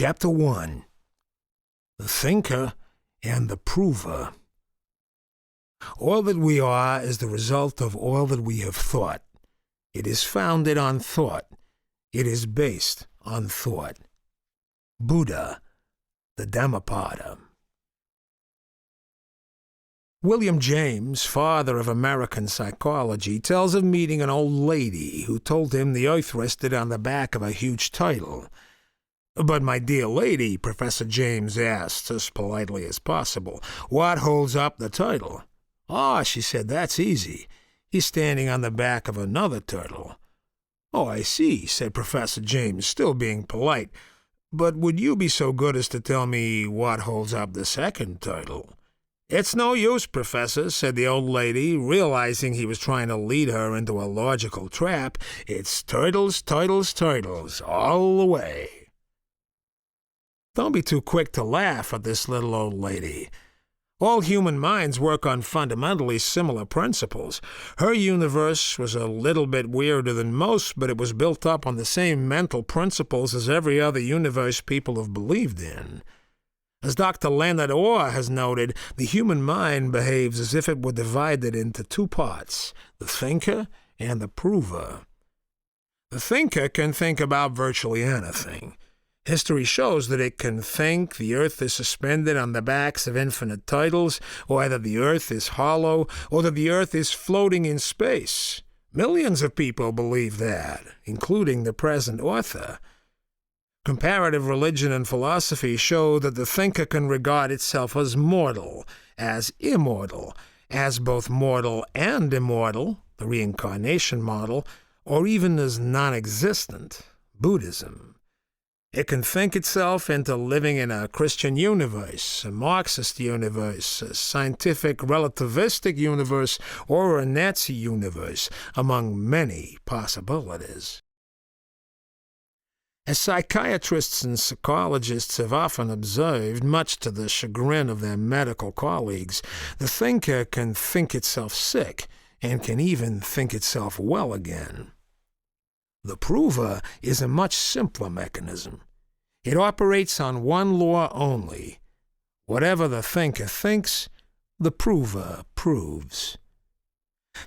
Chapter 1. The Thinker and the Prover. All that we are is the result of all that we have thought. It is founded on thought. It is based on thought. Buddha, the Dhammapada. William James, father of American psychology, tells of meeting an old lady who told him the earth rested on the back of a huge turtle. "But, my dear lady," Professor James asked, as politely as possible, "what holds up the turtle?" "Ah," she said, "that's easy. He's standing on the back of another turtle." "Oh, I see," said Professor James, still being polite. "But would you be so good as to tell me what holds up the second turtle?" "It's no use, Professor," said the old lady, realizing he was trying to lead her into a logical trap. "It's turtles, turtles, turtles, all the way." Don't be too quick to laugh at this little old lady. All human minds work on fundamentally similar principles. Her universe was a little bit weirder than most, but it was built up on the same mental principles as every other universe people have believed in. As Dr. Leonard Orr has noted, the human mind behaves as if it were divided into two parts, the thinker and the prover. The thinker can think about virtually anything. History shows that it can think the earth is suspended on the backs of infinite turtles, or that the earth is hollow, or that the earth is floating in space. Millions of people believe that, including the present author. Comparative religion and philosophy show that the thinker can regard itself as mortal, as immortal, as both mortal and immortal, the reincarnation model, or even as non-existent, Buddhism. It can think itself into living in a Christian universe, a Marxist universe, a scientific relativistic universe, or a Nazi universe, among many possibilities. As psychiatrists and psychologists have often observed, much to the chagrin of their medical colleagues, the thinker can think itself sick and can even think itself well again. The prover is a much simpler mechanism. It operates on one law only. Whatever the thinker thinks, the prover proves.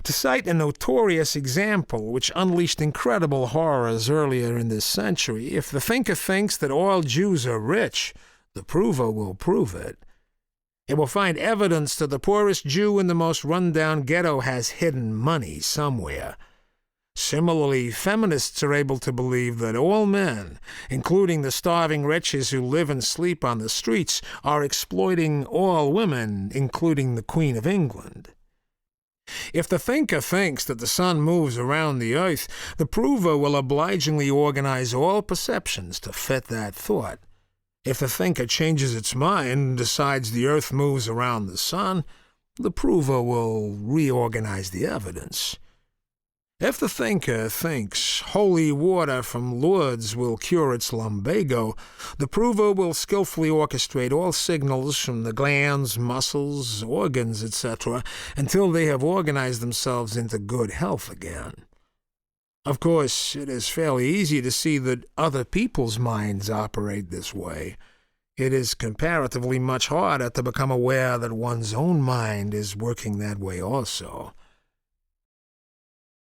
To cite a notorious example which unleashed incredible horrors earlier in this century, if the thinker thinks that all Jews are rich, the prover will prove it. It will find evidence that the poorest Jew in the most run-down ghetto has hidden money somewhere. Similarly, feminists are able to believe that all men, including the starving wretches who live and sleep on the streets, are exploiting all women, including the Queen of England. If the thinker thinks that the sun moves around the earth, the prover will obligingly organize all perceptions to fit that thought. If the thinker changes its mind and decides the earth moves around the sun, the prover will reorganize the evidence. If the thinker thinks holy water from Lourdes will cure its lumbago, the prover will skillfully orchestrate all signals from the glands, muscles, organs, etc., until they have organized themselves into good health again. Of course, it is fairly easy to see that other people's minds operate this way. It is comparatively much harder to become aware that one's own mind is working that way also.